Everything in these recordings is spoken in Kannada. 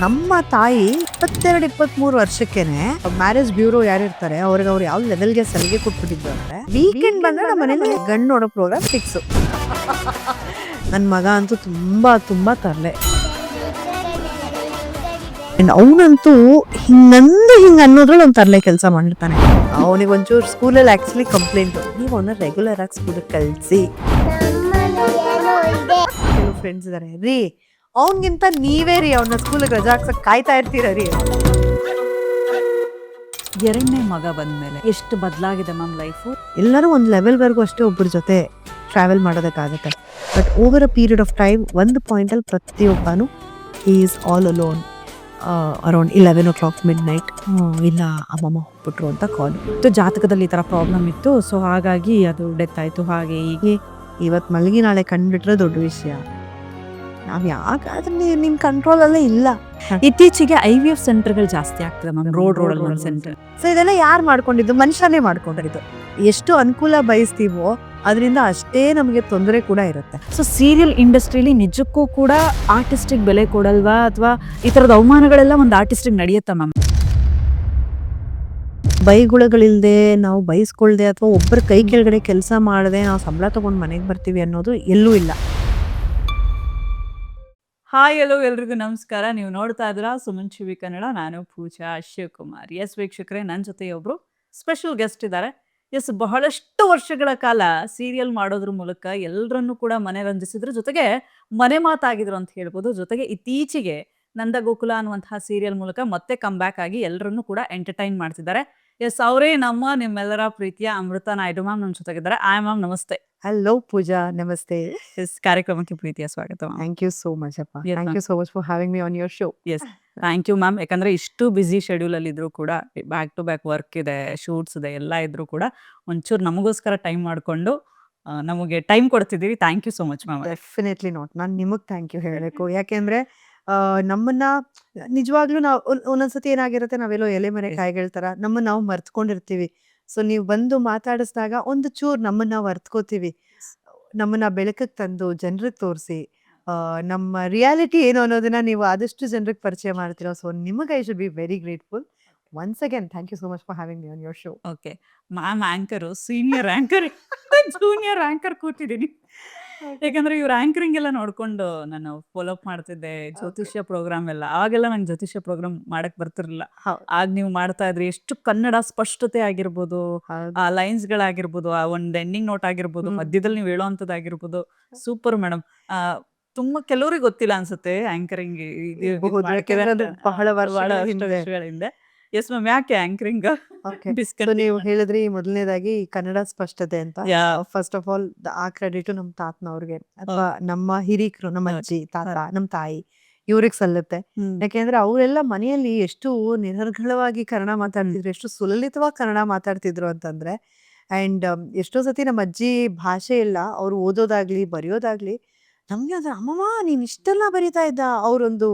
ನಮ್ಮ ತಾಯಿ 22-23 ವರ್ಷಕ್ಕೆನೆ ಮ್ಯಾರೇಜ್ ಬ್ಯೂರೋ ಯಾರಿರ್ತಾರೆ ಅವ್ರಿಗೆ ಅವ್ರು ಯಾವ ಲೆವೆಲ್ಗೆ ಸಲಿಗೆ ಕೊಟ್ಬಿಟ್ಟಿದ್ರು ಅಂದ್ರೆ ವೀಕೆಂಡ್ ಬಂದ್ರೆ ನಮ್ಮ ಮನೇಲಿ ಗಂಡು ನೋಡೋ ಪ್ರೋಗ್ರಾಮ್ ಫಿಕ್ಸ್. ನನ್ನ ಮಗ ಅಂತೂ ತುಂಬಾ ತರಲೆ. ಅವನಂತೂ ಹಿಂಗ ಅನ್ನೋದ್ರಲ್ಲಿ ಅವ್ನು ತರಲೆ ಕೆಲಸ ಮಾಡಿರ್ತಾನೆ. ಅವನಿಗೆ ಒಂಚೂರು ಸ್ಕೂಲಲ್ಲಿ ಆಕ್ಚುಲಿ ಕಂಪ್ಲೇಂಟ್, ನೀವು ಅವನ್ನ ರೆಗ್ಯುಲರ್ ಆಗಿ ಸ್ಕೂಲಿಗೆ ಕಳಿಸಿ. ಕೆಲವು ಫ್ರೆಂಡ್ಸ್ ಇದಾರೆ, ರೀ ಅವನ್ಗಿಂತ ನೀವೇ ರೀ ಅವನ್ನ ಸ್ಕೂಲಿಗೆ ರಜಾ ಹಾಕ್ಸಕ್ ಕಾಯ್ತಾ ಇರ್ತೀರ ರೀ. ಎರಡನೇ ಮಗ ಬಂದ್ಮೇಲೆ ಎಷ್ಟು ಬದಲಾಗಿದೆ ಮ್ಯಾಮ್ ಲೈಫು. ಎಲ್ಲರೂ ಒಂದು ಲೆವೆಲ್ವರೆಗೂ ಅಷ್ಟೇ ಒಬ್ಬರ ಜೊತೆ ಟ್ರಾವೆಲ್ ಮಾಡೋದಕ್ಕಾಗತ್ತೆ. But over a period of time ಒಂದು ಪಾಯಿಂಟಲ್ಲಿ ಪ್ರತಿಯೊಬ್ಬನು is all alone. Around 11 o'clock midnight ಇಲ್ಲ ಅಮ್ಮಮ್ಮ ಹೋಗ್ಬಿಟ್ರು ಅಂತ ಕಾಲ್. ಜಾತಕದಲ್ಲಿ ಈ ಥರ ಪ್ರಾಬ್ಲಮ್ ಇತ್ತು, ಸೊ ಹಾಗಾಗಿ ಅದು ಡೆತ್ ಆಯಿತು. ಹಾಗೆ ಹೀಗೆ ಇವತ್ತು ಮಲಗಿ ನಾಳೆ ಕಂಡುಬಿಟ್ರೆ ದೊಡ್ಡ ವಿಷಯ. ನಾವು ಯಾಕಾದ್ರೆ ನಿಮ್ಮ ಕಂಟ್ರೋಲಲ್ಲೇ ಇಲ್ಲ. ಇತ್ತೀಚೆಗೆ IVF ಸೆಂಟರ್ಗಳು ಜಾಸ್ತಿ ಆಗ್ತದೆ ಮ್ಯಾಮ್, ರೋಡಲ್ಲಿ ಒಂದು ಸೆಂಟರ್. ಸೊ ಇದೆಲ್ಲ ಯಾರು ಮಾಡ್ಕೊಂಡಿದ್ದು? ಮನುಷ್ಯನೇ ಮಾಡ್ಕೊಂಡಿದ್ದು. ಎಷ್ಟು ಅನುಕೂಲ ಬಯಸ್ತೀವೋ ಅದರಿಂದ ಅಷ್ಟೇ ನಮಗೆ ತೊಂದರೆ ಕೂಡ ಇರುತ್ತೆ. ಸೊ ಸೀರಿಯಲ್ ಇಂಡಸ್ಟ್ರಿಲಿ ನಿಜಕ್ಕೂ ಕೂಡ ಆರ್ಟಿಸ್ಟಿಗೆ ಬೆಲೆ ಕೊಡಲ್ವಾ, ಅಥವಾ ಈ ಥರದ ಅವಮಾನಗಳೆಲ್ಲ ಒಂದು ಆರ್ಟಿಸ್ಟಿಗೆ ನಡೆಯುತ್ತಾ ಮ್ಯಾಮ್? ಬೈಗುಳಗಳಿಲ್ದೆ, ನಾವು ಬೈಸ್ಕೊಳ್ದೆ, ಅಥವಾ ಒಬ್ಬರ ಕೈ ಕೆಳಗಡೆ ಕೆಲಸ ಮಾಡದೆ ನಾವು ಸಂಬಳ ತಗೊಂಡು ಮನೆಗೆ ಬರ್ತೀವಿ ಅನ್ನೋದು ಎಲ್ಲೂ ಇಲ್ಲ. ಹಾಯ್ ಎಲ್ಲೋ ಎಲ್ರಿಗೂ ನಮಸ್ಕಾರ. ನೀವು ನೋಡ್ತಾ ಇದ್ದೀರಾ ಸುಮನ್ ಶಿವಿ ಕನ್ನಡ. ನಾನು ಪೂಜಾ ಶಿವಕುಮಾರ್. ಎಸ್ ವೀಕ್ಷಕರೇ, ನನ್ನ ಜೊತೆ ಒಬ್ರು ಸ್ಪೆಷಲ್ ಗೆಸ್ಟ್ ಇದ್ದಾರೆ. ಎಸ್, ಬಹಳಷ್ಟು ವರ್ಷಗಳ ಕಾಲ ಸೀರಿಯಲ್ ಮಾಡೋದ್ರ ಮೂಲಕ ಎಲ್ಲರನ್ನೂ ಕೂಡ ಮನರಂಜಿಸಿದ್ರ ಜೊತೆಗೆ ಮನೆ ಮಾತಾಗಿದ್ರು ಅಂತ ಹೇಳ್ಬೋದು. ಜೊತೆಗೆ ಇತ್ತೀಚೆಗೆ ನಂದ ಗೋಕುಲ ಅನ್ನುವಂತಹ ಸೀರಿಯಲ್ ಮೂಲಕ ಮತ್ತೆ ಕಮ್ ಬ್ಯಾಕ್ ಆಗಿ ಎಲ್ಲರನ್ನೂ ಕೂಡ ಎಂಟರ್ಟೈನ್ ಮಾಡ್ತಿದ್ದಾರೆ. ಎಸ್, ಅವರೇ ನಿಮ್ಮೆಲ್ಲರ ಪ್ರೀತಿಯ ಅಮೃತ ನಾಯ್ಡು ಮ್ಯಾಮ್ ನಮ್ಮ ಜೊತೆಗಿದ್ದಾರೆ. ಮ್ಯಾಮ್ ನಮಸ್ತೆ. ಹಲೋ ಪೂಜಾ, ನಮಸ್ತೆ. ಎಸ್, ಕಾರ್ಯಕ್ರಮಕ್ಕೆ ಪ್ರೀತಿಯ ಸ್ವಾಗತ. ಥ್ಯಾಂಕ್ ಯು ಸೋ ಮಚ್ ಅಪ್ಪ. Thank you so much for having me on your show. Yes, thank you ma'am. ಯಾಕಂದ್ರೆ ಇಷ್ಟು ಬ್ಯುಸಿ ಶೆಡ್ಯೂಲ್ ಅಲ್ಲಿ ಇದ್ರು ಕೂಡ, ಬ್ಯಾಕ್ ಟು ಬ್ಯಾಕ್ ವರ್ಕ್ ಇದೆ, ಶೂಟ್ಸ್ ಇದೆ, ಎಲ್ಲ ಇದ್ರು ಕೂಡ ಒಂಚೂರು ನಮಗೋಸ್ಕರ ಟೈಮ್ ಮಾಡಿಕೊಂಡು ನಮಗೆ ಟೈಮ್ ಕೊಡ್ತಿದ್ದೀರಿ. Thank you so much ma'am. Definitely not, ನಾನು ನಿಮಗೆ ಥ್ಯಾಂಕ್ ಯು ಹೇಳಬೇಕು. ಯಾಕೆಂದ್ರೆ ನಮ್ಮನ್ನ ನಿಜವಾಗ್ಲೂ ನಾವು ಒಂದೊಂದ್ಸತಿ ಏನಾಗಿರುತ್ತೆ, ನಾವೆಲ್ಲೋ ಎಲೆ ಮರೆ ಕಾಯಿಗಳ ಥರ ನಮ್ಮನ್ನ ನಾವು ಮರ್ತ್ಕೊಂಡಿರ್ತೀವಿ. ಸೊ ನೀವು ಬಂದು ಮಾತಾಡಿಸಿದಾಗ ಒಂದು ಚೂರು ನಮ್ಮನ್ನ ನಾವು ಅರ್ತ್ಕೋತೀವಿ. ನಮ್ಮನ್ನ ಬೆಳಕಿಗೆ ತಂದು ಜನರಿಗೆ ತೋರಿಸಿ ನಮ್ಮ ರಿಯಾಲಿಟಿ ಏನು ಅನ್ನೋದನ್ನ ನೀವು ಆದಷ್ಟು ಜನರಿಗೆ ಪರಿಚಯ ಮಾಡ್ತೀರಾ. ಸೊ ನಿಮಗೆ I should be very grateful. Once again thank you so much for having me on your show. Okay ma'am, anchor senior anchor junior anchor ಕೂತಿದ್ದೀನಿ. ಯಾಕಂದ್ರೆ ಇವ್ರ ಆಂಕರಿಂಗ್ ಎಲ್ಲ ನೋಡ್ಕೊಂಡು ನಾನು ಫಾಲೋ ಅಪ್ ಮಾಡ್ತಿದ್ದೆ, ಜ್ಯೋತಿಷ್ಯ ಪ್ರೋಗ್ರಾಮ್ ಎಲ್ಲ. ಆಗೆಲ್ಲ ನಂಗೆ ಜ್ಯೋತಿಷ್ಯ ಪ್ರೋಗ್ರಾಮ್ ಮಾಡಕ್ ಬರ್ತಿರ್ಲಿಲ್ಲ. ಆಗ ನೀವು ಮಾಡ್ತಾ ಇದ್ರಿ. ಎಷ್ಟು ಕನ್ನಡ ಸ್ಪಷ್ಟತೆ ಆಗಿರ್ಬೋದು, ಆ ಲೈನ್ಸ್ ಗಳಾಗಿರ್ಬೋದು, ಆ ಒಂದು ಎಂಡಿಂಗ್ ನೋಟ್ ಆಗಿರ್ಬೋದು, ಮಧ್ಯದಲ್ಲಿ ನೀವು ಹೇಳೋಂಥದ್ದಾಗಿರ್ಬೋದು, ಸೂಪರ್ ಮೇಡಮ್. ತುಂಬಾ ಕೆಲವ್ರಿಗೆ ಗೊತ್ತಿಲ್ಲ ಅನ್ಸುತ್ತೆ ಆಂಕರಿಂಗ್ ಬಹಳ ವರ್ಷಗಳಿಂದ. ಎಸ್ ಮ್ಯಾಮ್, ಯಾಕೆ ಆಂಕರಿಂಗ್? ನೀವು ಹೇಳಿದ್ರಿ ಮೊದಲನೇದಾಗಿ ಕನ್ನಡ ಸ್ಪಷ್ಟತೆ ಅಂತ. ಫಸ್ಟ್ ಆಫ್ ಆಲ್ ಆ ಕ್ರೆಡಿಟ್ ನಮ್ಮ ತಾತನವ್ರಿಗೆ, ಅಥವಾ ನಮ್ಮ ಹಿರೀಕರು, ನಮ್ಮ ಅಜ್ಜಿ, ತಾತ, ನಮ್ಮ ತಾಯಿ, ಇವ್ರಿಗೆ ಸಲ್ಲುತ್ತೆ. ಯಾಕೆಂದ್ರೆ ಅವರೆಲ್ಲ ಮನೆಯಲ್ಲಿ ಎಷ್ಟು ನಿರರ್ಗಳವಾಗಿ ಕನ್ನಡ ಮಾತಾಡ್ತಿದ್ರು, ಎಷ್ಟು ಸುಲಲಿತವಾಗಿ ಕನ್ನಡ ಮಾತಾಡ್ತಿದ್ರು ಅಂತಂದ್ರೆ. ಅಂಡ್ ಎಷ್ಟೋ ಸತಿ ನಮ್ಮ ಅಜ್ಜಿ ಭಾಷೆ ಇಲ್ಲ, ಅವ್ರು ಓದೋದಾಗ್ಲಿ ಬರೆಯೋದಾಗ್ಲಿ ನಮ್ಗೆ ಅದ್ರ ಅಮ್ಮಮ್ಮ ನೀನ್ ಇಷ್ಟೆಲ್ಲ ಬರೀತಾ ಇದ್ದ. ಅವ್ರೊಂದು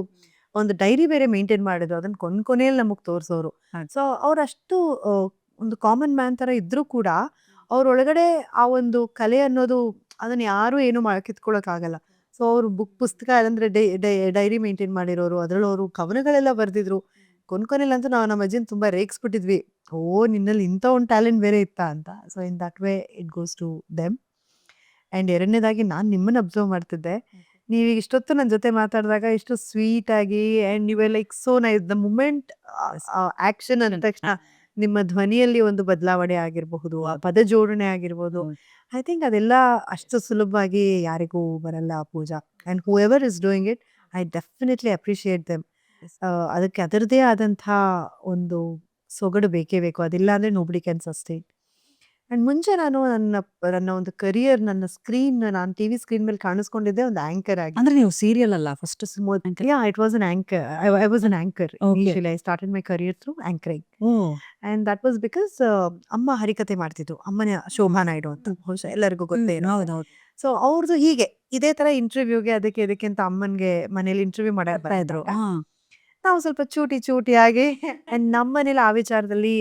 ಡೈರಿ ಬೇರೆ ಮೇಂಟೈನ್ ಮಾಡಿದ್ರು, ಅದನ್ನ ಕೊನೆಯಲ್ಲಿ ನಮಗ್ ತೋರ್ಸೋರು. ಸೊ ಅವ್ರಷ್ಟು ಒಂದು ಕಾಮನ್ ಮ್ಯಾನ್ ತರ ಇದ್ರು ಕೂಡ ಅವ್ರೊಳಗಡೆ ಆ ಒಂದು ಕಲೆ ಅನ್ನೋದು ಅದನ್ನ ಯಾರು ಏನು ಕಿತ್ಕೊಳಕ್ ಆಗಲ್ಲ. ಸೊ ಅವ್ರು ಪುಸ್ತಕ ಅಂದ್ರೆ ಡೈರಿ ಮೇಂಟೈನ್ ಮಾಡಿರೋರು, ಅದ್ರಲ್ಲಿ ಅವರು ಕವನಗಳೆಲ್ಲ ಬರ್ದಿದ್ರು. ಕೊನೆಯಲ್ಲಿ ಅಂತೂ ನಾವು ನಮ್ಮ ಅಜ್ಜಿನ ತುಂಬಾ ರೇಗಿಸ್ಬಿಟ್ಟಿದ್ವಿ, ನಿನ್ನಲ್ಲಿ ಇಂಥ ಒಂದು ಟ್ಯಾಲೆಂಟ್ ಬೇರೆ ಇತ್ತಾ ಅಂತ. So in that way it goes to them. And ಎರಡನೇದಾಗಿ ನಾನು ನಿಮ್ಮನ್ನ ಅಬ್ಸರ್ವ್ ಮಾಡ್ತಿದ್ದೆ. ನೀವೀಗ ಇಷ್ಟೊತ್ತು ನನ್ನ ಜೊತೆ ಮಾತಾಡಿದಾಗ ಎಷ್ಟು ಸ್ವೀಟ್ ಆಗಿ, ಅಂಡ್ ನೀವ್ like so nice. The moment action ಅಂದ ತಕ್ಷಣ ನಿಮ್ಮ ಧ್ವನಿಯಲ್ಲಿ ಒಂದು ಬದಲಾವಣೆ ಆಗಿರಬಹುದು, ಆ ಪದ ಜೋಡಣೆ ಆಗಿರ್ಬೋದು. ಐ ಥಿಂಕ್ ಅದೆಲ್ಲ ಅಷ್ಟು ಸುಲಭವಾಗಿ ಯಾರಿಗೂ ಬರಲ್ಲ Pooja. And whoever is doing it, I definitely appreciate them. ಅದಕ್ಕೆ ಅದರದೇ ಆದಂಥ ಒಂದು ಸೊಗಡು ಬೇಕೇ ಬೇಕು. ಅದಿಲ್ಲ ಅಂದ್ರೆ ನೋಬಡಿ ಕ್ಯಾನ್ ಸಸ್ಟೈನ್. ಅಂಡ್ ಮುಂಚೆ ನಾನು ನನ್ನ ಒಂದು ಕರಿಯರ್, ನನ್ನ ನಾನು ಟಿವಿ ಸ್ಕ್ರೀನ್ ಮೇಲೆ ಕಾಣಿಸ್ಕೊಂಡಿದ್ದೆ ಒಂದು ಆಂಕರ್ ಆಗಿ. ಅಂದ್ರೆ ನೀವು ಸೀರಿಯಲ್ ಅಲ್ಲ first? It was an anchor. I was an anchor. I started my career through anchoring. And that was because ಅಮ್ಮ ಹರಿಕತೆ ಮಾಡ್ತಿದ್ರು. ಅಮ್ಮನ ಶೋಭಾ ನಾಯ್ಡು ಅಂತ ಬಹುಶಃ ಎಲ್ಲರಿಗೂ ಗೊತ್ತೇ. ಸೊ ಅವ್ರದ್ದು ಹೀಗೆ ಇದೇ ತರ ಇಂಟರ್ವ್ಯೂಗೆ ಅದಕ್ಕೆ ಇದಕ್ಕೆ ಅಂತ ಅಮ್ಮನ್ಗೆ ಮನೇಲಿ ಇಂಟರ್ವ್ಯೂ ಮಾಡ್ತಾ ಇದ್ರು. ನಾವು ಸ್ವಲ್ಪ ಚೂಟಿಯಾಗಿ ನಮ್ಮ ಮನೇಲಿ ಆ ವಿಚಾರದಲ್ಲಿ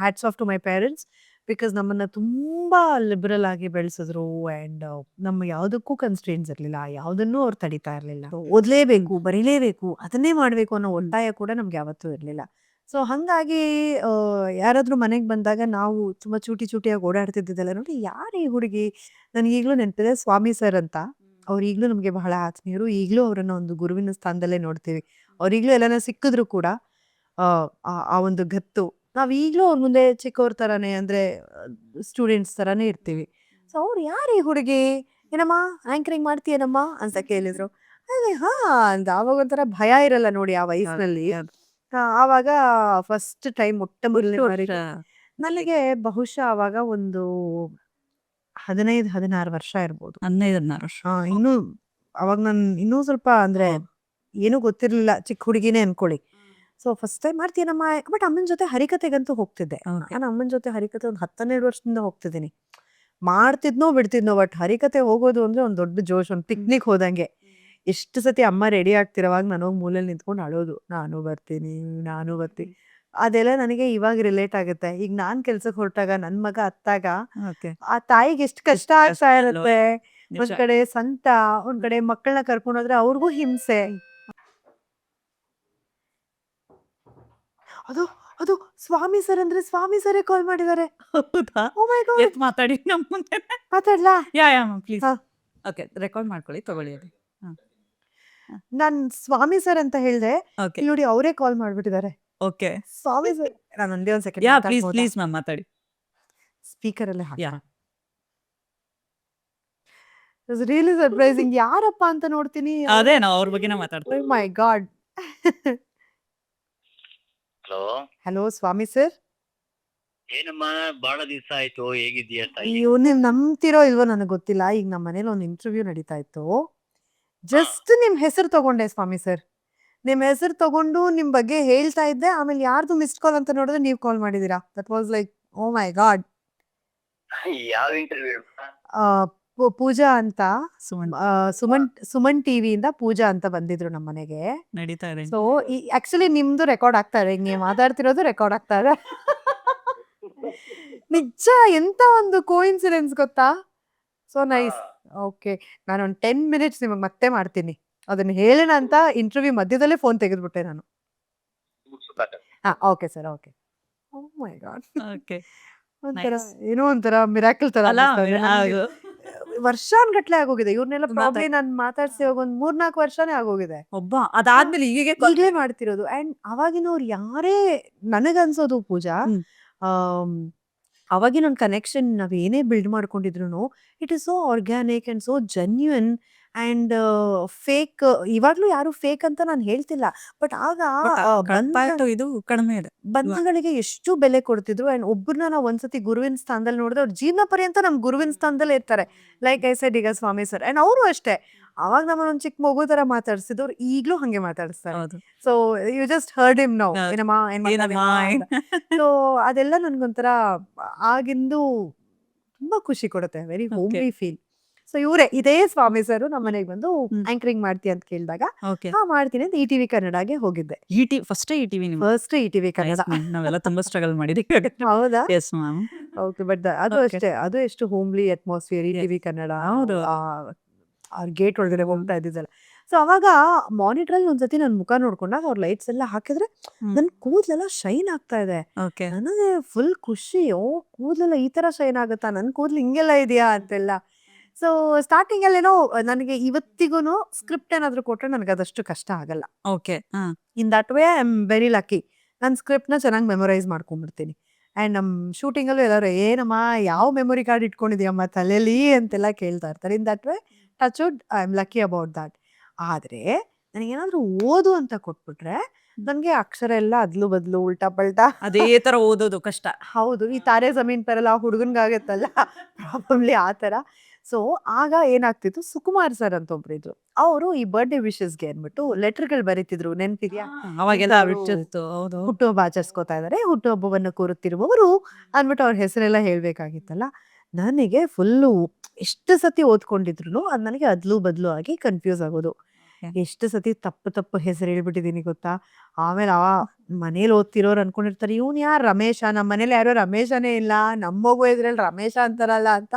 hats off to my parents, because ನಮ್ಮನ್ನ ತುಂಬಾ ಲಿಬರಲ್ ಆಗಿ ಬೆಳೆಸಿದ್ರು. ಅಂಡ್ ನಮ್ಮ ಯಾವುದಕ್ಕೂ ಕನ್ಸ್ಟ್ರೇನ್ಸ್ ಇರ್ಲಿಲ್ಲ, ಯಾವುದನ್ನೂ ಅವ್ರು ತಡಿತಾ ಇರ್ಲಿಲ್ಲ. ಓದ್ಲೇಬೇಕು, ಬರೀಲೇಬೇಕು, ಅದನ್ನೇ ಮಾಡ್ಬೇಕು ಅನ್ನೋ ಒತ್ತಾಯ ಕೂಡ ನಮ್ಗೆ ಯಾವತ್ತೂ ಇರ್ಲಿಲ್ಲ. ಸೊ ಹಂಗಾಗಿ ಯಾರಾದ್ರೂ ಮನೆಗೆ ಬಂದಾಗ ನಾವು ತುಂಬಾ ಚೂಟಿ ಚೂಟಿಯಾಗಿ ಓಡಾಡ್ತಿದ್ದಿದ್ದೆಲ್ಲ ನೋಡಿ, ಯಾರು ಈ ಹುಡುಗಿ, ನನಗೆ ಈಗಲೂ ನೆನಪಿದೆ, ಸ್ವಾಮಿ ಸರ್ ಅಂತ. ಅವ್ರು ಈಗಲೂ ನಮಗೆ ಬಹಳ ಆತ್ಮೀಯರು. ಈಗಲೂ ಅವರನ್ನ ಒಂದು ಗುರುವಿನ ಸ್ಥಾನದಲ್ಲೇ ನೋಡ್ತೀವಿ. ಅವ್ರಿಗ್ಲೂ ಎಲ್ಲಾನ ಸಿಕ್ಕಿದ್ರು ಕೂಡ ಆ ಆ ಒಂದು ಗತ್ತು, ನಾವ್ ಈಗ್ಲೂ ಅವ್ರ ಮುಂದೆ ಚಿಕ್ಕವ್ರ ತರಾನೇ, ಅಂದ್ರೆ ಸ್ಟೂಡೆಂಟ್ಸ್ ತರಾನೇ ಇರ್ತೀವಿ. ಸೊ ಅವ್ರು, ಯಾರು ಈ ಹುಡುಗಿ, ಏನಮ್ಮ ಆಂಕರಿಂಗ್ ಮಾಡ್ತೀಯನಮ್ಮ ಅಂತ ಕೇಳಿದ್ರು. ಅದೇ ಹಾ ಅಂತ. ಅವಾಗ ಒಂಥರ ಭಯ ಇರಲ್ಲ ನೋಡಿ ಆ ವಯಸ್ಸಿನಲ್ಲಿ. ಆವಾಗ ಫಸ್ಟ್ ಟೈಮ್ ಮೊಟ್ಟ ಮೊದಲನೇ ಬಾರಿಗೆ ನನಗೆ ಬಹುಶಃ ಆವಾಗ ಒಂದು 15-16 ವರ್ಷ ಇರ್ಬೋದು. 15-16 ವರ್ಷ. ಇನ್ನು ಅವಾಗ ನಾನು ಇನ್ನೂ ಸ್ವಲ್ಪ, ಅಂದ್ರೆ ಏನೂ ಗೊತ್ತಿರ್ಲಿಲ್ಲ, ಚಿಕ್ಕ ಹುಡುಗಿನೇ ಅನ್ಕೊಳ್ಳಿ. ಸೊ ಫಸ್ಟ್ ಟೈಮ್ ಮಾಡ್ತೀನಮ್ಮ. ಬಟ್ ಅಮ್ಮನ ಜೊತೆ ಹರಿಕತೆಗಂತೂ ಹೋಗ್ತಿದ್ದೆ. Okay. ನಾನು ಅಮ್ಮನ ಜೊತೆ ಹರಿಕತೆ ಒಂದು 10-12 ವರ್ಷದಿಂದ ಹೋಗ್ತಿದ್ದೀನಿ. ಮಾಡ್ತಿದ್ನೋ ಬಿಡ್ತಿದ್ನೋ, ಬಟ್ ಹರಿಕತೆ ಹೋಗೋದು ಅಂದ್ರೆ ಒಂದು ದೊಡ್ಡ ಜೋಶ್, ಒಂದು ಪಿಕ್ನಿಕ್ ಹೋದಂಗೆ. ಎಷ್ಟು ಸತಿ ಅಮ್ಮ ರೆಡಿ ಆಗ್ತಿರೋವಾಗ ನಾನು ಹೋಗಿ ಮೂಲೆಯಲ್ಲಿ ನಿಂತ್ಕೊಂಡು ಅಳೋದು, ನಾನು ಬರ್ತೀನಿ, ನಾನು ಬರ್ತೀನಿ. ಅದೆಲ್ಲ ನನಗೆ ಇವಾಗ ರಿಲೇಟ್ ಆಗುತ್ತೆ. ಈಗ ನಾನ್ ಕೆಲ್ಸಕ್ಕೆ ಹೊರಟಾಗ, ನನ್ ಮಗ ಅತ್ತಾಗ Okay. ಆ ತಾಯಿಗೆ ಎಷ್ಟು ಕಷ್ಟ ಆಗ್ತಾ ಇರುತ್ತೆ. ನಿಜ. ಒಂದ್ ಕಡೆ ಸಂತ, ಒಂದ್ ಕಡೆ ಮಕ್ಕಳನ್ನ ಕರ್ಕೊಂಡೋದ್ರೆ ಅವ್ರಿಗೂ ಹಿಂಸೆ. ಅದು ಅದು ಸ್ವಾಮಿ ಸರ್, ಅಂದ್ರೆ ಸ್ವಾಮಿ ಸರೇ ಕಾಲ್ ಮಾಡಿದ್ದಾರೆ. ಹೌದಾ? ಓ ಮೈ ಗಾಡ್. ಎತ್ ಮಾತಾಡಿ ನಮ್ಮ ಮುಂದೆ. ಮಾತಾಡ್ಲಾ? Yeah ma'am please. ಹಾ. ಓಕೆ, ರೆಕಾರ್ಡ್ ಮಾಡ್ಕೊಳ್ಳಿ, ತಗೊಳ್ಳಿ ಅದು. ನಾನ್ ಸ್ವಾಮಿ ಸರ್ ಅಂತ ಹೇಳ್ದೆ, ಓಕೆ. ಇಲ್ಲಿ ನೋಡಿ ಅವರೇ ಕಾಲ್ ಮಾಡ್ಬಿಟ್ಟಿದ್ದಾರೆ. ಓಕೆ. ಸ್ವಾಮಿ ಸರ್, ನಾನು ಒಂದೇ ಒಂದ್ ಯಾ ಪ್ಲೀಸ್ ಸೆಕೆಂಡ್ ಪ್ಲೀಸ್ ಮ್ಯಾಮ್ ಮಾತಾಡಿ. ಸ್ಪೀಕರ್ ಅಲ್ಲೇ ಯಾ. Really surprising. ಯಾರಪ್ಪ ಅಂತ ನೋಡ್ತೀನಿ. ಅದೇ ನಾವು ಅವ್ರ ಬಗ್ಗೆನೇ ಮಾತಾಡ್ತೀವಿ. ಮೈ ಗಾಡ್. ಹಲೋ, ಹಲೋ ಸ್ವಾಮಿ ಸರ್. ಏನಮ್ಮ ಬಹಳ ದಿವಸ ಆಯ್ತು, ಹೇಗಿದ್ದೀಯ ತಾಯಿ? ಅಯ್ಯೋ, ನೀವ್ ನಂಬ್ತಿರೋ ಇಲ್ವೋ ನನಗೆ ಗೊತ್ತಿಲ್ಲ. ಈಗ ನಮ್ಮ ಮನೇಲಿ ಒಂದು ಇಂಟರ್ವ್ಯೂ ನಡೀತಾ ಇತ್ತು. ಜಸ್ಟ್ ನಿಮ್ ಹೆಸರು ತಗೊಂಡೆ ಸ್ವಾಮಿ ಸರ್. ನಿಮ್ ಹೆಸರು ತಗೊಂಡು ನಿಮ್ ಬಗ್ಗೆ ಹೇಳ್ತಾ ಇದ್ದೆ. ಆಮೇಲೆ ಯಾರ್ದು ಮಿಸ್ಡ್ ಕಾಲ್ ಅಂತ ನೋಡಿದ್ರೆ ನೀವ್ ಕಾಲ್ ಮಾಡಿದೀರಾ. That was like, oh my god. ಯಾವ ಇಂಟರ್ವ್ಯೂ? ಪೂಜಾ ಅಂತ, ಸುಮನ್ ಸುಮನ್ ಟಿವಿಯಿಂದ ಪೂಜಾ ಅಂತ ಬಂದಿದ್ರು ನಮ್ಮ ಮನೆಗೆ. ನಡೀತಾ ಇದೆ. ಸೊ ಆಕ್ಚುಲಿ ನಿಮ್ದು ರೆಕಾರ್ಡ್ ಆಗ್ತಾ ಇದೆ, ಹಿಂಗೆ ಮಾತಾಡ್ತಿರೋದು ರೆಕಾರ್ಡ್ ಆಗ್ತಾ ಇದೆ. ನಿಜ, ಎಂತ ಒಂದು ಕೋಇನ್ಸಿಡೆನ್ಸ್ ಗೊತ್ತಾ. So nice. ಓಕೆ, ನಾನು ಒಂದು 10 ಮಿನಿಟ್ಸ್ ನಿಮಗೆ ಮತ್ತೆ ಮಾಡ್ತೀನಿ. ಅದನ್ನ ಹೇಳೋಣ ಅಂತ ಇಂಟರ್ವ್ಯೂ ಮಧ್ಯದಲ್ಲೇ ಫೋನ್ ತೆಗೆದ್ಬಿಟ್ಟೆ ನಾನು. ಹಾ, okay sir, okay. O my god. Okay. ಒಂಥರ Nice. ಏನೋ ಒಂಥರ ಮಿರಾಕಲ್ ತರ ಅಲ್ಲ, ಅನ್ಸ್ತಾ ಇದೆ ನನಗೆ. ವರ್ಷಾನ್ಗಟ್ಲೆ ಆಗೋಗಿದೆ ಇವ್ರನ್ನೆಲ್ಲ. ಪ್ರಾಬ್ಲಿ ನಾನು ಮಾತಾಡ್ಸಿ ಹೋಗಿ ಒಂದು 3-4 ವರ್ಷನೇ ಆಗೋಗಿದೆ. ಒಬ್ಬ ಅದಾದ್ಮೇಲೆ ಈಗೀಗ ಈಗಲೇ ಮಾಡ್ತಿರೋದು. ಅಂಡ್ ಅವಾಗಿನವ್ರು ಯಾರೇ, ನನಗನ್ಸೋದು ಪೂಜಾ, ಆಮ್, ಅವಾಗಿನ ಒಂದು ಕನೆಕ್ಷನ್ ನಾವ್ ಏನೇ ಬಿಲ್ಡ್ ಮಾಡ್ಕೊಂಡಿದ್ರು, it is so organic and so genuine and fake. ಇವಾಗ್ಲೂ ಯಾರು ಫೇಕ್ ಅಂತ ನಾನು ಹೇಳ್ತಿಲ್ಲ, ಬಟ್ ಆಗ ಇದು ಕಡಿಮೆ ಇದೆ. ಬಂಧಗಳಿಗೆ ಎಷ್ಟು ಬೆಲೆ ಕೊಡ್ತಿದ್ರು. ಅಂಡ್ ಒಬ್ಬರನ್ನ ನಾವು ಒಂದ್ಸತಿ ಗುರುವಿನ ಸ್ಥಾನದಲ್ಲಿ ನೋಡಿದ್ರೆ ಅವ್ರ ಜೀವನ ಪರ್ಯಂತ ನಮ್ ಗುರುವಿನ ಸ್ಥಾನದಲ್ಲೇ ಇರ್ತಾರೆ. ಲೈಕ್ ಐ ಸೆಡ್, ಈಗ ಸ್ವಾಮಿ ಸರ್. ಅಂಡ್ ಅವರು ಅಷ್ಟೇ, ಅವಾಗ ನಮ್ಮನ್ನ ಒಂದ್ ಚಿಕ್ಕ ಮಗು ತರ ಮಾತಾಡ್ಸಿದವ್ರು ಈಗ್ಲೂ ಹಂಗೆ ಮಾತಾಡಿಸ್ತಾರೆ. ಹೌದು. So you just heard him now, ಹೌದು. ಏನಮ್ಮ ಏನಮ್ಮ? ಸೊ ಅದೆಲ್ಲ ನನ್ಗೊಂಥರ ಆಗಿಂದು ತುಂಬಾ ಖುಷಿ ಕೊಡುತ್ತೆ. Very homely feel. ಸೊ ಇವ್ರೆ, ಇದೇ ಸ್ವಾಮಿ ಸರ್ ನಮ್ಮ ಮನೆಗೆ ಬಂದು ಆಂಕರಿಂಗ್ ಮಾಡ್ತೀಯ ಅಂತ ಕೇಳಿದಾಗ, ಓಕೆ. ಹಾ ಮಾಡ್ತೀನಿ ಅಂತ ETV ಕನ್ನಡಗೆ ಹೋಗಿದ್ದೆ. ಫಸ್ಟ್ ETV ನಿಮ್ಮ ಫಸ್ಟ್ ETV ಕನ್ನಡ. ನಾವೆಲ್ಲ ತುಂಬಾ ಸ್ಟ್ರಗಲ್ ಮಾಡಿದೀವಿ. ಹೌದಾ? Yes ma'am. ಓಕೆ, ಬಟ್ ಅದು Okay. ಅಷ್ಟೇ, ಅದು ಎಷ್ಟು ಹೋಮ್ಲಿ ಅಟ್ಮಾಸ್ಫಿಯರ್ ETV ಕನ್ನಡ. ಹೌದು. ಅವ್ರ ಗೇಟ್ ಒಳಗಡೆ ಹೋಗ್ತಾ ಇದ್ದಿದ್ದಲ್ಲ. ಸೊ ಅವಾಗ ಮಾನಿಟರ್ ಅಲ್ಲಿ ಒಂದ್ಸತಿ ನನ್ ಮುಖ ನೋಡ್ಕೊಂಡಾಗ ಅವ್ರ ಲೈಟ್ಸ್ ಎಲ್ಲ ಹಾಕಿದ್ರೆ ನನ್ ಕೂದ್ಲೆಲ್ಲ ಶೈನ್ ಆಗ್ತಾ ಇದೆ. ಓಕೆ. ನನಗೆ ಫುಲ್ ಖುಷಿ. ಓ, ಕೂದ್ಲೆಲ್ಲ ಈ ತರ ಶೈನ್ ಆಗುತ್ತಾ, ನನ್ ಕೂದ್ಲು ಹಿಂಗೆಲ್ಲ ಇದೆಯಾ ಅಂತೆಲ್ಲ. ಸೊ ಸ್ಟಾರ್ಟಿಂಗ್ ಅಲ್ಲೇನೋ ನನಗೆ ಇವತ್ತಿಗೂ ಸ್ಕ್ರಿಪ್ಟ್ ಏನಾದ್ರು ಕೊಟ್ರೆ ನನಗೆ ಅದಷ್ಟು ಕಷ್ಟ ಆಗಲ್ಲ. Okay. In that way I am very lucky. ನಾನು ಸ್ಕ್ರಿಪ್ಟ್ನ ಚೆನ್ನಾಗಿ ಮೆಮೊರೈಸ್ ಮಾಡ್ಕೊಂಡ್ಬಿಡ್ತೀನಿ. ಆ್ಯಂಡ್ ನಮ್ಮ ಶೂಟಿಂಗಲ್ಲೂ ಎಲ್ಲರೂ, ಏನಮ್ಮ ಯಾವ ಮೆಮೊರಿ ಕಾರ್ಡ್ ಇಟ್ಕೊಂಡಿದ್ಯಮ್ಮ ತಲೆಯಲ್ಲಿ ಅಂತೆಲ್ಲ ಕೇಳ್ತಾ ಇರ್ತಾರೆ. In that way touch wood, I am lucky about that. ಆದರೆ ನನಗೇನಾದರೂ ಓದು ಅಂತ ಕೊಟ್ಬಿಟ್ರೆ ನನಗೆ ಅಕ್ಷರ ಎಲ್ಲ ಅದ್ಲು ಬದ್ಲು ಉಲ್ಟಾ ಪಲ್ಟಾ. ಅದೇ ತರ ಓದೋದು ಕಷ್ಟ. ಹೌದು, ಈ ತಾರೆ ಜಮೀನ್ ತರಲ್ಲ ಹುಡುಗನ್ಗಾಗತ್ತಲ್ಲ, ಪ್ರಾಬಬ್ಲಿ ಆ ಥರ. ಸೊ ಆಗ ಏನಾಗ್ತಿತ್ತು, ಸುಕುಮಾರ್ ಸರ್ ಅಂತ ಒಬ್ರು ಇದ್ರು. ಅವರು ಈ ಬರ್ಡೇ ವಿಶಸ್ಗೆ ಅಂದ್ಬಿಟ್ಟು ಲೆಟರ್ಗಳು ಬರೀತಿದ್ರು, ನೆನ್ಪಿದ್ಯಾ? ಅವಾಗೆಲ್ಲ ಅವ್ರು ಬಿಟ್ಟಿತ್ತು. ಹೌದು. ಹುಟ್ಟುಹಬ್ಬ ಆಚರಿಸ್ಕೋತಾ ಇದಾರೆ, ಹುಟ್ಟುಹಬ್ಬವನ್ನು ಕೋರುತ್ತಿರುವವರು ಅಂದ್ಬಿಟ್ಟು ಅವ್ರ ಹೆಸರೆಲ್ಲ ಹೇಳ್ಬೇಕಾಗಿತ್ತಲ್ಲ. ನನಗೆ ಫುಲ್ಲು ಎಷ್ಟು ಸತಿ ಓದ್ಕೊಂಡಿದ್ರು ಅದು ನನಗೆ ಅದ್ಲು ಬದ್ಲು ಆಗಿ ಕನ್ಫ್ಯೂಸ್ ಆಗೋದು. ಎಷ್ಟು ಸತಿ ತಪ್ಪು ತಪ್ಪು ಹೆಸರು ಹೇಳ್ಬಿಟ್ಟಿದೀನಿ ಗೊತ್ತಾ. ಆಮೇಲೆ ಮನೇಲಿ ಓದ್ತಿರೋರು ಅನ್ಕೊಂಡಿರ್ತಾರೆ ಇವ್ನು ಯಾರು ರಮೇಶ, ನಮ್ಮ ಮನೇಲಿ ಯಾರೋ ರಮೇಶನೇ ಇಲ್ಲ, ನಮ್ಮ ಮಗು ಇದ್ರಲ್ಲಿ ರಮೇಶ ಅಂತಾರಲ್ಲ ಅಂತ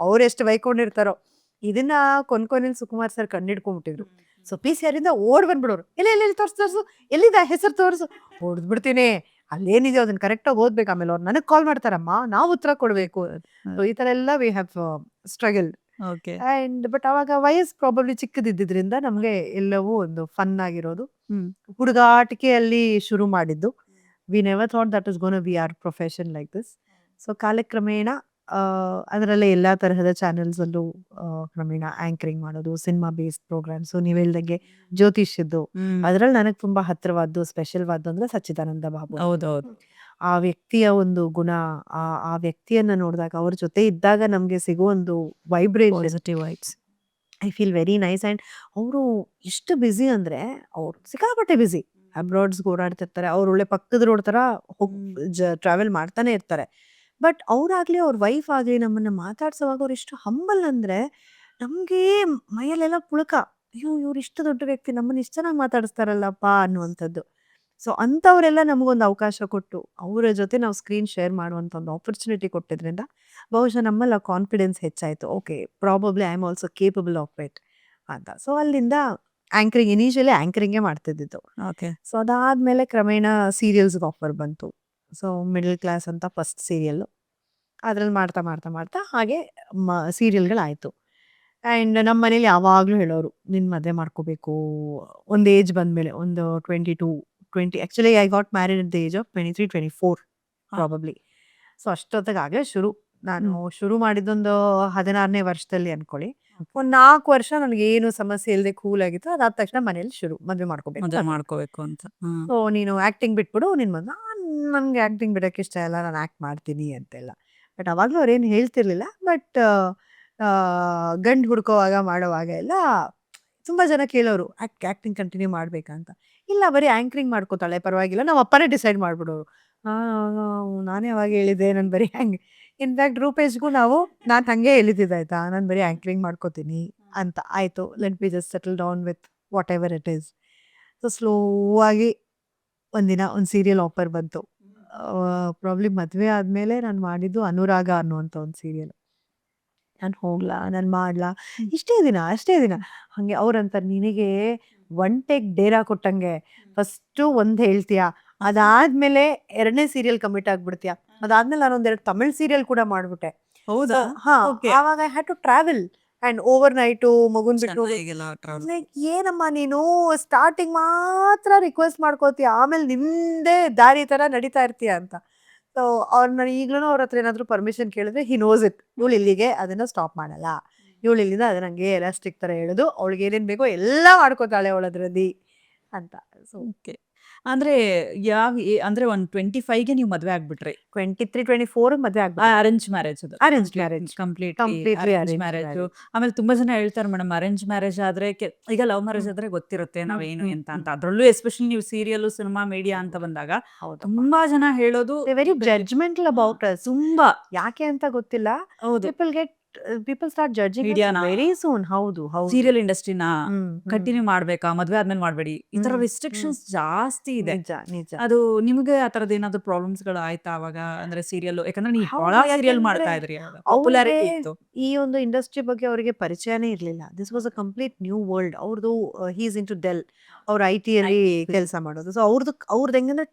ಅವ್ರು ಎಷ್ಟು ಬೈಕೊಂಡಿರ್ತಾರೋ. ಇದನ್ನ ಕೊನೆಯಲ್ಲಿ ಸುಕುಮಾರ್ ಸರ್ ಕಂಡಿಡ್ಕೊಂಡ್ಬಿಟ್ಟಿದ್ರು. ಸೊ ಪೀಸ್ ಯಾರಿಂದ ಓಡ್ ಬಂದ್ಬಿಡೋರು, ಎಲ್ಲ ಎಲ್ಲಿ ತೋರ್ಸು ಎಲ್ಲಿದೆ ಹೆಸರು ತೋರಿಸು, ಹೊಡೆದ್ಬಿಡ್ತೀನಿ, ಅಲ್ಲೇನಿದೆ ಅದನ್ನ ಕರೆಕ್ಟಾಗಿ ಓದ್ಬೇಕು, ಆಮೇಲೆ ಅವ್ರು ನನಗೆ ಕಾಲ್ ಮಾಡ್ತಾರಮ್ಮ, ನಾವು ಉತ್ತರ ಕೊಡ್ಬೇಕು. ಸೊ ಈ ತರ ಎಲ್ಲ we have struggle. Okay. And but ಅವಾಗ ವಯಸ್ಸು ಪ್ರಾಬಬ್ಲಿ ಚಿಕ್ಕದಿದ್ದಿದ್ರಿಂದ ನಮ್ಗೆ ಎಲ್ಲವೂ ಒಂದು ಫನ್ ಆಗಿರೋದು, ಹುಡುಗಾಟಿಕೆಯಲ್ಲಿ ಶುರು ಮಾಡಿದ್ದು. We never thought that is gonna be our profession like this. So ಕಾಲಕ್ರಮೇಣ ಅದರಲ್ಲೇ ಎಲ್ಲಾ ತರಹದ ಚಾನೆಲ್ಸ್ ಅಲ್ಲೂ ಕ್ರಮೇಣ ಆಂಕರಿಂಗ್ ಮಾಡೋದು, ಸಿನಿಮಾ ಬೇಸ್ಡ್ ಪ್ರೋಗ್ರಾಮ್ಸ್, ನೀವು ಹೇಳ್ದಂಗೆ ಜ್ಯೋತಿಷ್ಯದ್ದು, ಅದ್ರಲ್ಲಿ ನನಗೆ ತುಂಬಾ ಹತ್ತಿರವಾದ್ದು ಸ್ಪೆಷಲ್ವಾದ್ದು ಅಂದ್ರೆ ಸಚ್ಚಿದಾನಂದ ಬಾಬು. ಹೌದೌದು. ಆ ವ್ಯಕ್ತಿಯ ಒಂದು ಗುಣ, ಆ ವ್ಯಕ್ತಿಯನ್ನ ನೋಡಿದಾಗ ಅವ್ರ ಜೊತೆ ಇದ್ದಾಗ ನಮ್ಗೆ ಸಿಗೋ ಒಂದು vibration, positive vibes. I feel very nice. And ಅವರು ಎಷ್ಟು ಬ್ಯುಸಿ ಅಂದರೆ ಅವ್ರು ಸಿಕ್ಕಾಪಟ್ಟೆ ಬ್ಯುಸಿ, ಅಬ್ರಾಡ್ಸ್ಗೆ ಓಡಾಡ್ತಿರ್ತಾರೆ, ಅವ್ರು ಒಳ್ಳೆ ಪಕ್ಕದ ರೋಡ್ ಥರ ಟ್ರಾವೆಲ್ ಮಾಡ್ತಾನೆ ಇರ್ತಾರೆ. ಬಟ್ ಅವರಾಗಲಿ ಅವ್ರ ವೈಫ್ ಆಗಲಿ ನಮ್ಮನ್ನು ಮಾತಾಡ್ಸೋವಾಗ ಅವ್ರು ಎಷ್ಟು ಹಂಬಲ್ ಅಂದರೆ ನಮಗೆ ಮೈಯಲ್ಲೆಲ್ಲ ಪುಳಕ, ಅಯ್ಯೋ ಇವ್ರು ಇಷ್ಟು ದೊಡ್ಡ ವ್ಯಕ್ತಿ ನಮ್ಮನ್ನು ಇಷ್ಟು ಚೆನ್ನಾಗಿ ಮಾತಾಡಿಸ್ತಾರಲ್ಲಪ್ಪ ಅನ್ನುವಂಥದ್ದು. ಸೊ ಅಂಥವರೆಲ್ಲ ನಮಗೊಂದು ಅವಕಾಶ ಕೊಟ್ಟು ಅವರ ಜೊತೆ ನಾವು ಸ್ಕ್ರೀನ್ ಶೇರ್ ಮಾಡುವಂಥ ಒಂದು ಆಪರ್ಚುನಿಟಿ ಕೊಟ್ಟಿದ್ರಿಂದ ಬಹುಶಃ ನಮ್ಮಲ್ಲಿ ಆ ಕಾನ್ಫಿಡೆನ್ಸ್ ಹೆಚ್ಚಾಯಿತು. Okay, probably I am also capable of it ಅಂತ. ಸೊ ಅಲ್ಲಿಂದ ಆ್ಯಂಕರಿಂಗ್, ಇನಿಷಿಯಲಿ ಆ್ಯಂಕರಿಂಗೇ ಮಾಡ್ತಿದ್ದಿದ್ದು. ಓಕೆ. ಸೊ ಅದಾದಮೇಲೆ ಕ್ರಮೇಣ ಸೀರಿಯಲ್ಸ್ಗೆ ಆಫರ್ ಬಂತು. ಸೊ ಮಿಡಲ್ ಕ್ಲಾಸ್ ಅಂತ ಫಸ್ಟ್ ಸೀರಿಯಲ್ಲು, ಅದ್ರಲ್ಲಿ ಮಾಡ್ತಾ ಮಾಡ್ತಾ ಮಾಡ್ತಾ ಹಾಗೆ ಸೀರಿಯಲ್ಗಳಾಯಿತು. ಆ್ಯಂಡ್ ನಮ್ಮ ಮನೇಲಿ ಯಾವಾಗಲೂ ಹೇಳೋರು, ನಿನ್ನ ಮದುವೆ ಮಾಡ್ಕೋಬೇಕು ಒಂದು ಏಜ್ ಬಂದಮೇಲೆ, ಒಂದು 20 actually I got married at the age of 23-24 probably. So ಅಷ್ಟೊತ್ತಿಗಾಗಲೇ ನಾನು ಶುರು ಮಾಡಿದ್ದೊಂದು 16ನೇ ವರ್ಷದಲ್ಲಿ ಅನ್ಕೊಳ್ಳಿ. ಒಂದು 4 ವರ್ಷ ನನಗೇನು ಸಮಸ್ಯೆ ಇಲ್ಲದೆ ಕೂಲ್ ಆಗಿತ್ತು. ಅದಾದ ತಕ್ಷಣ ಮನೇಲಿ ಮದುವೆ ಮಾಡ್ಕೋಬೇಕು ಅಂತ. ಸೊ ನೀನು ಆ್ಯಕ್ಟಿಂಗ್ ಬಿಟ್ಬಿಡು, ನನಗೆ ಆ್ಯಕ್ಟಿಂಗ್ ಬಿಡೋಕ್ಕೆ ಇಷ್ಟ ಇಲ್ಲ, ನಾನು ಆ್ಯಕ್ಟ್ ಮಾಡ್ತೀನಿ ಅಂತೆಲ್ಲ. ಬಟ್ ಅವಾಗಲೂ ಅವ್ರೇನು ಹೇಳ್ತಿರ್ಲಿಲ್ಲ. ಬಟ್ ಗಂಡು ಹುಡ್ಕೋವಾಗ ಮಾಡೋವಾಗ ಎಲ್ಲ ತುಂಬ ಜನ ಕೇಳೋರು, ಆ್ಯಕ್ಟಿಂಗ್ ಕಂಟಿನ್ಯೂ ಮಾಡ್ಬೇಕಂತ. ಇಲ್ಲ, ಬರೀ ಆ್ಯಂಕರಿಂಗ್ ಮಾಡ್ಕೋತಾಳೆ ಪರವಾಗಿಲ್ಲ, ನಮ್ಮ ಅಪ್ಪನೇ ಡಿಸೈಡ್ ಮಾಡಿಬಿಡೋರು. ನಾನೇ ಅವಾಗ ಹೇಳಿದ್ದೆ ನಾನು ಬರೀ ಇನ್ಫ್ಯಾಕ್ಟ್ ರೂಪೇಶ್ಗೂ ನಾನು ಹಾಗೆ ಹೇಳಿದ್ದಿದ್ದಾಯ್ತಾ, ನಾನು ಬರೀ ಆ್ಯಂಕರಿಂಗ್ ಮಾಡ್ಕೋತೀನಿ ಅಂತ. ಆಯಿತು, let be just settle down with what ever it is. So slow ಆಗಿ ಒಂದಿನ ಒಂದು ಸೀರಿಯಲ್ ಆಫರ್ ಬಂತು. ಪ್ರಾಬ್ಲಿ ಮದುವೆ ಆದಮೇಲೆ ನಾನು ಮಾಡಿದ್ದು ಅನುರಾಗ ಅನ್ನುವಂಥ ಒಂದು ಸೀರಿಯಲ್. ನಾನು ಹೋಗ್ಲಾ, ನಾನು ಮಾಡ್ಲಾ, ಅಷ್ಟೇ ದಿನ ಹಾಗೆ ಅವ್ರಂತಾರೆ, ನಿನಗೆ ಒನ್ ಟೇಕ್ ಡೇರಾ ಕೊಟ್ಟಂಗೆ ಫಸ್ಟು ಒಂದು ಹೇಳ್ತೀಯಾ, ಅದಾದ್ಮೇಲೆ 2ನೇ ಸೀರಿಯಲ್ ಕಮಿಟ್ ಆಗ್ಬಿಡ್ತೀಯಾ, ಅದಾದ್ಮೇಲೆ ನಾನು ಒಂದೆರಡು ತಮಿಳ್ ಸೀರಿಯಲ್ ಕೂಡ ಮಾಡ್ಬಿಟ್ಟೆ. ಹೌದಾ? ಆವಾಗ I had to travel and over night ಮಗುನ್ ಬಿಟ್ಟು ಲೈಕ್ ಏನಮ್ಮ ನೀನು ಸ್ಟಾರ್ಟಿಂಗ್ ಮಾತ್ರ ರಿಕ್ವೆಸ್ಟ್ ಮಾಡ್ಕೋತೀಯ, ಆಮೇಲೆ ನಿಂದೇ ದಾರಿ ಥರ ನಡೀತಾ ಇರ್ತೀಯ ಅಂತ. ಸೊ ನಾನು ಈಗಲೂ ಅವ್ರ ಹತ್ರ ಏನಾದರೂ ಪರ್ಮಿಷನ್ ಕೇಳಿದ್ರೆ ಹಿ ನೋಸ್ ಇಟ್, ಇವಳು ಇಲ್ಲಿಗೆ ಅದನ್ನು ಸ್ಟಾಪ್ ಮಾಡಲ್ಲ, ಇವಳು ಇಲ್ಲಿಂದ ಅದನ್ನ ಹಂಗೆ ಎಲಾಸ್ಟಿಕ್ ಥರ ಹೇಳೋದು, ಅವಳಿಗೆ ಏನೇನು ಬೇಕೋ ಎಲ್ಲ ಮಾಡ್ಕೋತಾಳೆ ಅವಳದ್ರಲ್ಲಿ ಅಂತ. So okay. ಅಂದ್ರೆ ಅಂದ್ರೆ ಒಂದು 25ಗೆ ನೀವು ಮದ್ವೆ ಆಗ್ಬಿಟ್ರಿ? 23-24 ಮದುವೆ ಆಗ್ಬಿಟ್ಟು ಅರೇಂಜ್ ಮ್ಯಾರೇಜ್ ಅದು? Arrange marriage, completely arrange marriage. ಆಮೇಲೆ ತುಂಬಾ ಜನ ಹೇಳ್ತಾರೆ ಮೇಡಮ್, ಅರೇಂಜ್ ಮ್ಯಾರೇಜ್ ಆದ್ರೆ ಈಗ ಲವ್ ಮ್ಯಾರೇಜ್ ಆದ್ರೆ ಗೊತ್ತಿರುತ್ತೆ ನಾವೇನು ಎಂತ ಅಂತ. ಅದ್ರಲ್ಲೂ ಎಸ್ಪೆಷಲಿ ನೀವು ಸೀರಿಯಲ್, ಸಿನಿಮಾ, ಮೀಡಿಯಾ ಅಂತ ಬಂದಾಗ ತುಂಬಾ ಜನ ಹೇಳೋದು ವೆರಿ ಜಡ್ಜ್ಮೆಂಟಲ್ ಅಬೌಟ್ ಅಸ್. ತುಂಬಾ, ಯಾಕೆ ಅಂತ ಗೊತ್ತಿಲ್ಲ, ಹೌದು, ಪೀಪಲ್ ಸ್ಟಾರ್ಟ್ ಜಡ್ಜಿಂಗ್ ಮೀಡಿಯಾನ, ವೆರಿ ಸೂನ್. ಹೌದು, ಸೀರಿಯಲ್ ಇಂಡಸ್ಟ್ರಿನ ಕಂಟಿನ್ಯೂ ಮಾಡ್ಬೇಕಾ, ಮದ್ವೆ ಆದ್ಮೇಲೆ ಮಾಡ್ಬೇಡಿ, ಈ ತರ ರಿಸ್ಟ್ರಿಕ್ಷನ್ಸ್ ಜಾಸ್ತಿ ಇದೆ. ನಿಜ. ಅದು ನಿಮ್ಗೆ ಆ ತರದ್ ಏನಾದ್ರು ಪ್ರಾಬ್ಲಮ್ಸ್ ಗಳು ಆಯ್ತಾ ಅವಾಗ? ಅಂದ್ರೆ ಸೀರಿಯಲ್, ಯಾಕಂದ್ರೆ ನೀವು ಬಹಳ ಸೀರಿಯಲ್ ಮಾಡ್ತಾ ಇದ್ರಿ, ಪಾಪ್ಯುಲಾರಿಟಿ ಇತ್ತು. ಈ ಒಂದು ಇಂಡಸ್ಟ್ರಿ ಬಗ್ಗೆ ಅವರಿಗೆ ಪರಿಚಯನೇ ಇರಲಿಲ್ಲ. This was a complete new world. ಅವ್ರದ್ದು ಹೀಸ್ ಇನ್ ಟು ಡೆಲ್, ಅವ್ರು IT ಅಲ್ಲಿ ಕೆಲಸ ಮಾಡೋದು. ಸೊ ಅವ್ರದ್ದು ಹೆಂಗಂದ್ರೆ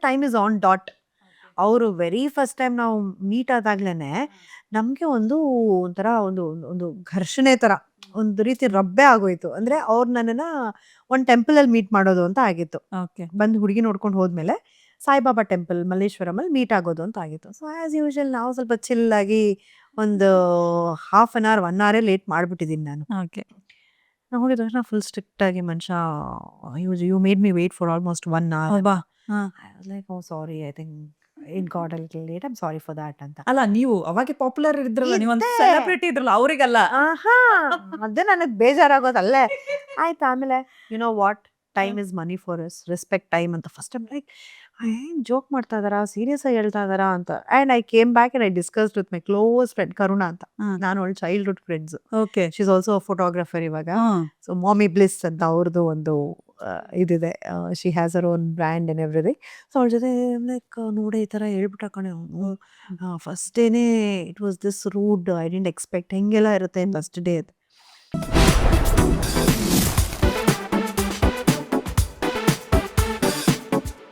ಟೈಮ್ ಇಸ್ ಆನ್ ಡಾಟ್. ಅವರು ವೆರಿ ಫಸ್ಟ್ ಟೈಮ್ ನಾವು ಮೀಟ್ ಆದಾಗ್ಲೇನೆ ನಮಗೆ ಒಂಥರ ಒಂದು ಘರ್ಷಣೆ ಥರ ಒಂದು ರೀತಿ ರಬ್ಬೆ ಆಗೋಯ್ತು. ಅಂದರೆ ಅವ್ರು ನನ್ನನ್ನು ಒಂದು ಟೆಂಪಲಲ್ಲಿ ಮೀಟ್ ಮಾಡೋದು ಅಂತ ಆಗಿತ್ತು. ಬಂದು ಹುಡುಗಿ ನೋಡ್ಕೊಂಡು ಹೋದ್ಮೇಲೆ ಸಾಯಿಬಾಬಾ ಟೆಂಪಲ್ ಮಲ್ಲೇಶ್ವರಮಲ್ಲಿ ಮೀಟ್ ಆಗೋದು ಅಂತ ಆಗಿತ್ತು. ಸೊ ಆ್ಯಸ್ ಯೂಶುವಲ್ ನಾವು ಸ್ವಲ್ಪ ಚಿಲ್ಲಾಗಿ ಒಂದು ಹಾಫ್ ಆನ್ ಅವರ್ 1 ಅವರೇ ಲೇಟ್ ಮಾಡಿಬಿಟ್ಟಿದ್ದೀನಿ ನಾನು. ನಾನು ಹೋಗಿದ ತಕ್ಷಣ ಫುಲ್ ಸ್ಟ್ರಿಕ್ಟ್ ಆಗಿ ಮನುಷ್ಯ, you made me wait for almost 1 hour. I was like, oh sorry, I think it got a little late, I am sorry for that ಅಂತ. ಅಲ್ಲ, ನೀವು ಅವಾಗ ಪಾಪ್ಯುಲರ್ ಇದ್ರಲ್ಲ, ನೀವು ಒಂದು ಸೆಲೆಬ್ರಿಟಿ ಇದ್ರಲ್ಲ, ಅವರಿಗಲ್ಲ. ಅದೇ ನನಗೆ ಬೇಜಾರಾಗೋದಲ್ಲೇ. ಆಯ್ತು, ಆಮೇಲೆ you know what, time is money for us, respect time ಅಂತ. ಫಸ್ಟ್ ಟೈಮ್ ಲೈಕ್ ಏನು ಜೋಕ್ ಮಾಡ್ತಾ ಇದಾರಾ, ಸೀರಿಯಸ್ ಆಗಿ ಹೇಳ್ತಾ ಇದಾರಾ ಅಂತ. And I came back and I discussed with my close friend Karuna ಅಂತ. ನಾನು ಅವಳು childhood friends. She is also photographer ಇವಾಗ. ಸೊ ಮಾಮಿ ಬ್ಲಿಸ್ ಅಂತ ಅವ್ರದ್ದು ಒಂದು ಇದಿದೆ. She has her own brand and everything. So ಅವ್ಳ ಜೊತೆ ಲೈಕ್ ನೋಡೆ ಈ ಥರ ಹೇಳ್ಬಿಟ್ಟ ಕಣೆ ಅವನು. ಫಸ್ಟ್ ಡೇನೇ it was this rude, I didn't expect. ಹೆಂಗೆಲ್ಲ ಇರುತ್ತೆ ಫಸ್ಟ್ ಡೇ ಅದು.